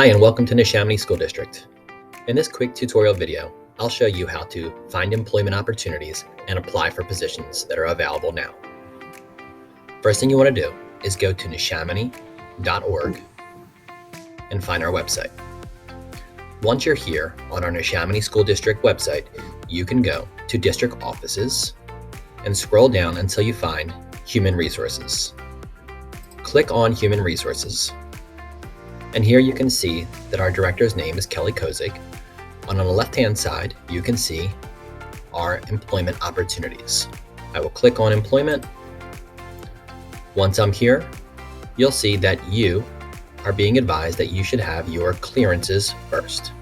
Hi, and welcome to Neshaminy School District. In this quick tutorial video, I'll show you how to find employment opportunities and apply for positions that are available now. First thing you want to do is go to neshaminy.org and find our website. Once you're here on our Neshaminy School District website, you can go to District Offices and scroll down until you find Human Resources. Click on Human Resources. And here you can see that our director's name is Kelly Kozik. On the left-hand side, you can see our employment opportunities. I will click on Employment. Once I'm here, you'll see that you are being advised that you should have your clearances first.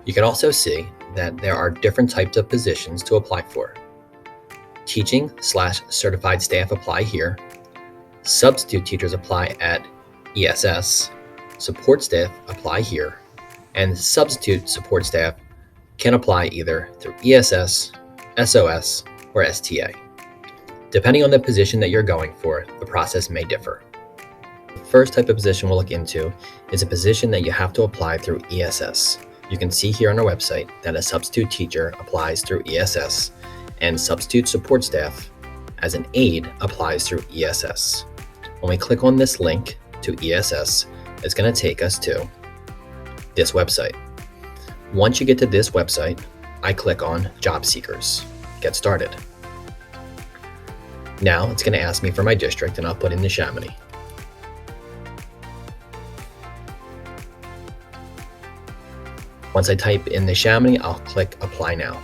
You can also see that there are different types of positions to apply for. Teaching/certified staff apply here. Substitute teachers apply at ESS. Support staff apply here, and substitute support staff can apply either through ESS, SOS, or STA. Depending on the position that you're going for, the process may differ. The first type of position we'll look into is a position that you have to apply through ESS. You can see here on our website that a substitute teacher applies through ESS, and substitute support staff as an aide applies through ESS. When we click on this link to ESS, it's going to take us to this website. Once you get to this website, I click on Job Seekers. Get started. Now it's going to ask me for my district, and I'll put in Neshaminy. Once I type in Neshaminy, I'll click Apply Now.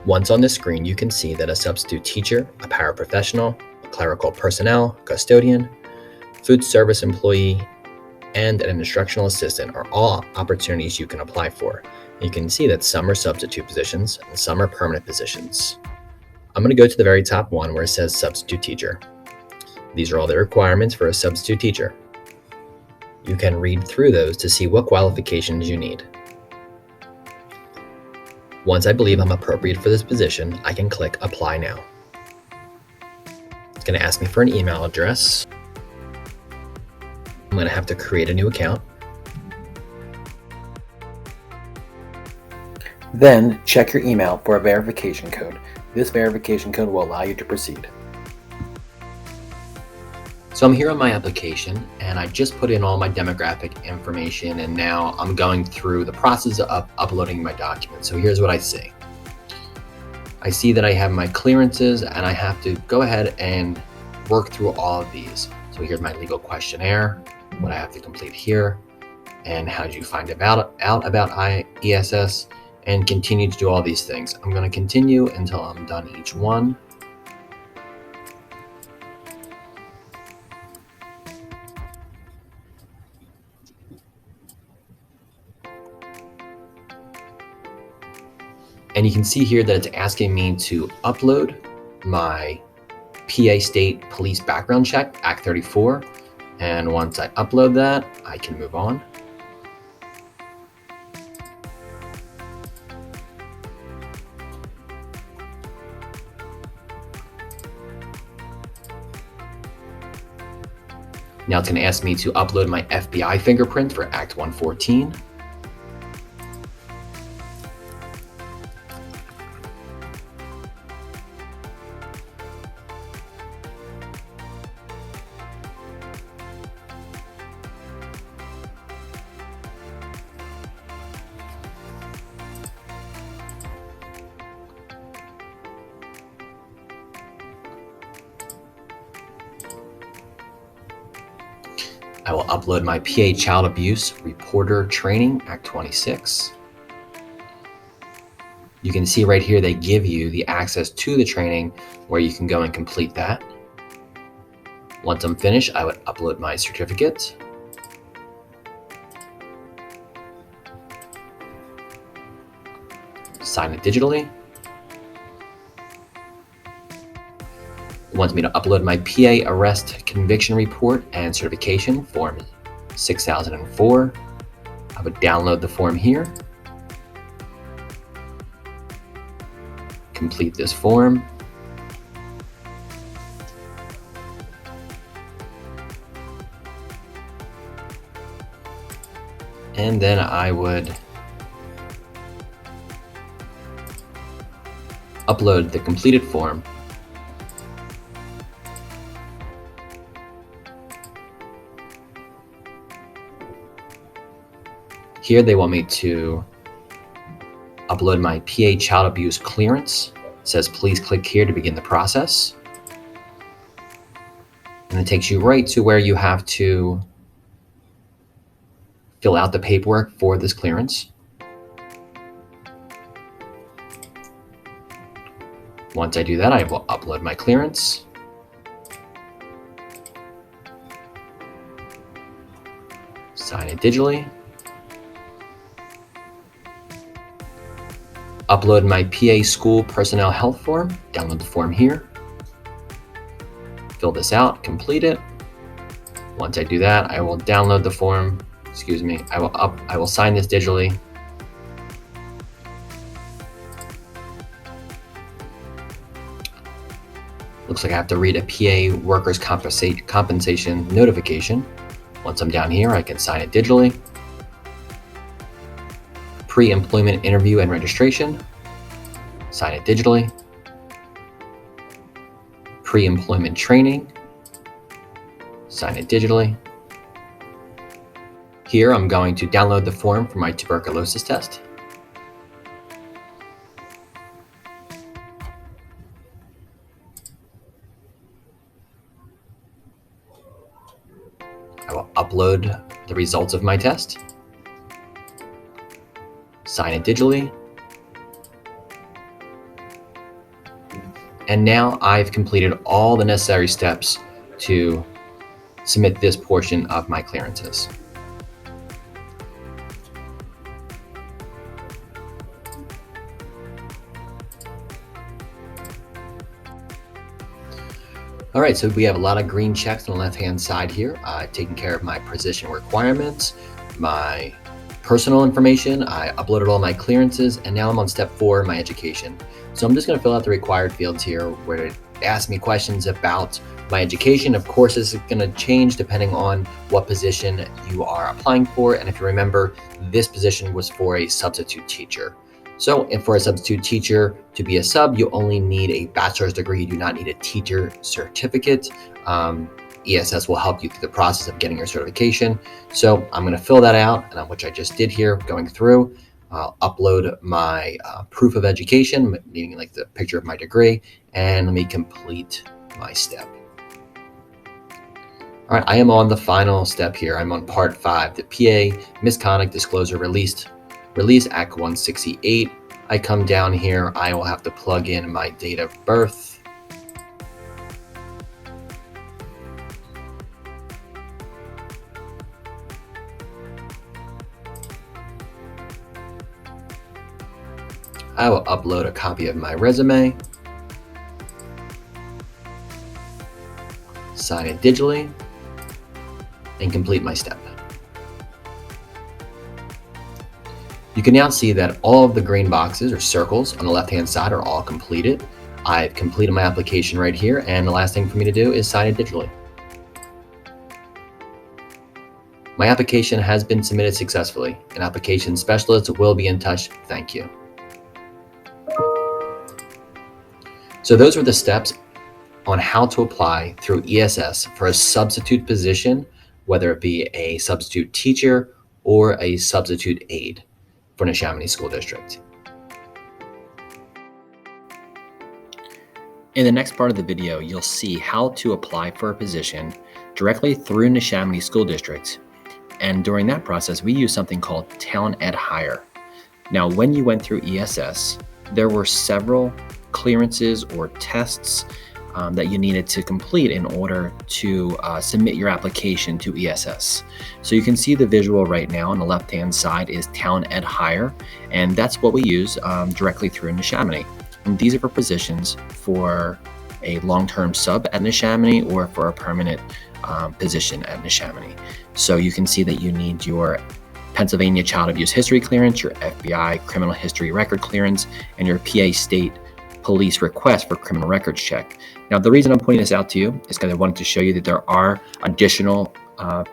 Once on the screen, you can see that a substitute teacher, a paraprofessional, a clerical personnel, custodian, food service employee, and an instructional assistant are all opportunities you can apply for. You can see that some are substitute positions and some are permanent positions. I'm going to go to the very top one where it says substitute teacher. These are all the requirements for a substitute teacher. You can read through those to see what qualifications you need. Once I believe I'm appropriate for this position, I can click Apply Now. It's going to ask me for an email address. I'm going to have to create a new account. Then check your email for a verification code. This verification code will allow you to proceed. So I'm here on my application, and I just put in all my demographic information, and now I'm going through the process of uploading my documents. So here's what I see. I see that I have my clearances, and I have to go ahead and work through all of these. So here's my legal questionnaire, what I have to complete here, and how did you find out about ESS, and continue to do all these things. I'm going to continue until I'm done each one. And you can see here that it's asking me to upload my PA State Police Background Check, Act 34. And once I upload that, I can move on. Now it's going to ask me to upload my FBI fingerprint for Act 114. I will upload my PA Child Abuse Reporter Training, Act 26. You can see right here they give you the access to the training where you can go and complete that. Once I'm finished, I would upload my certificate. Sign it digitally. It wants me to upload my PA Arrest Conviction Report and Certification, Form 6004. I would download the form here. Complete this form. And then I would upload the completed form. Here they want me to upload my PA child abuse clearance. It says please click here to begin the process. And it takes you right to where you have to fill out the paperwork for this clearance. Once I do that, I will upload my clearance. Sign it digitally. Upload my PA school personnel health form. Download the form here. Fill this out, complete it. Once I do that, I will download the form. I will sign this digitally. Looks like I have to read a PA workers' compensation notification. Once I'm down here, I can sign it digitally. Pre-employment interview and registration. Sign it digitally. Pre-employment training. Sign it digitally. Here, I'm going to download the form for my tuberculosis test. I will upload the results of my test. Sign it digitally. And now I've completed all the necessary steps to submit this portion of my clearances. All right, so we have a lot of green checks on the left-hand side here, taking care of my position requirements, my personal information. I uploaded all my clearances, and now I'm on step 4, my education. So I'm just going to fill out the required fields here where it asks me questions about my education. Of course, this is going to change depending on what position you are applying for. And if you remember, this position was for a substitute teacher. So for a substitute teacher to be a sub, you only need a bachelor's degree. You do not need a teacher certificate. ESS will help you through the process of getting your certification. So I'm going to fill that out, which I just did here, going through. I'll upload my proof of education, meaning like the picture of my degree, and let me complete my step. All right, I am on the final step here. I'm on part 5, the PA misconduct disclosure release Act 168. I come down here, I will have to plug in my date of birth. I will upload a copy of my resume. Sign it digitally and complete my step. You can now see that all of the green boxes or circles on the left-hand side are all completed. I've completed my application right here, and the last thing for me to do is sign it digitally. My application has been submitted successfully. An application specialist will be in touch. Thank you. So those are the steps on how to apply through ESS for a substitute position, whether it be a substitute teacher or a substitute aide for Neshaminy School District. In the next part of the video, you'll see how to apply for a position directly through Neshaminy School District. And during that process, we use something called Talent Ed Hire. Now, when you went through ESS, there were several clearances or tests that you needed to complete in order to submit your application to ESS. So you can see the visual right now on the left-hand side is Talent Ed Hire, and that's what we use directly through Neshaminy. And these are for positions for a long-term sub at Neshaminy or for a permanent position at Neshaminy. So you can see that you need your Pennsylvania Child Abuse History Clearance, your FBI Criminal History Record Clearance, and your PA State Police request for criminal records check. Now, the reason I'm pointing this out to you is because I wanted to show you that there are additional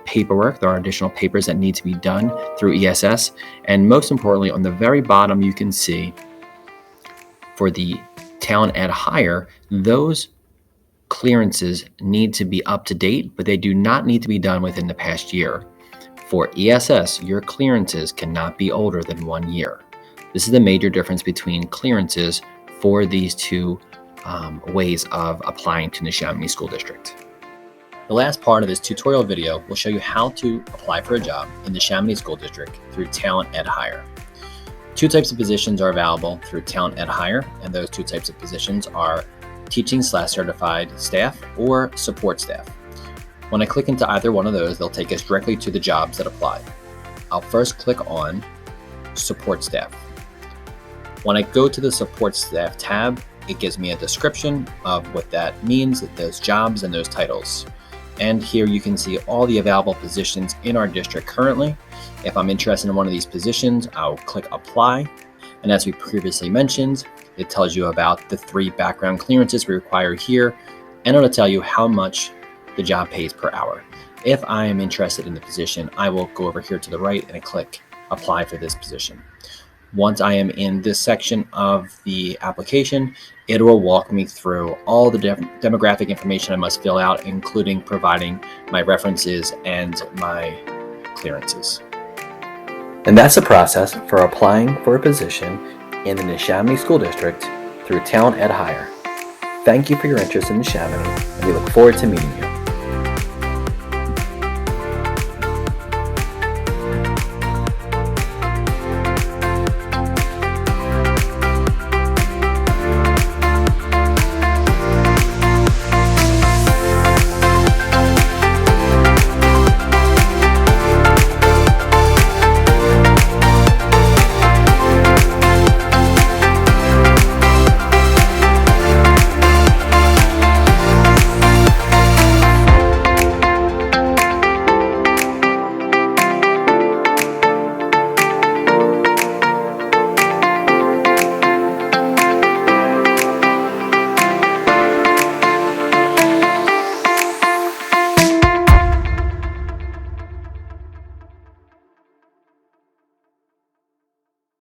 paperwork. There are additional papers that need to be done through ESS. And most importantly, on the very bottom, you can see for the Talent Ed Hire, those clearances need to be up to date, but they do not need to be done within the past year. For ESS, your clearances cannot be older than 1 year. This is the major difference between clearances for these two ways of applying to Neshaminy School District. The last part of this tutorial video will show you how to apply for a job in the Neshaminy School District through Talent Ed Hire. Two types of positions are available through Talent Ed Hire, and those two types of positions are teaching/certified staff or support staff. When I click into either one of those, they'll take us directly to the jobs that apply. I'll first click on support staff. When I go to the support staff tab, it gives me a description of what that means, those jobs and those titles. And here you can see all the available positions in our district currently. If I'm interested in one of these positions, I'll click apply. And as we previously mentioned, it tells you about the 3 background clearances we require here, and it'll tell you how much the job pays per hour. If I am interested in the position, I will go over here to the right and click apply for this position. Once I am in this section of the application, it will walk me through all the demographic information I must fill out, including providing my references and my clearances. And that's the process for applying for a position in the Neshaminy School District through Talent Ed Hire. Thank you for your interest in Neshaminy, and we look forward to meeting you.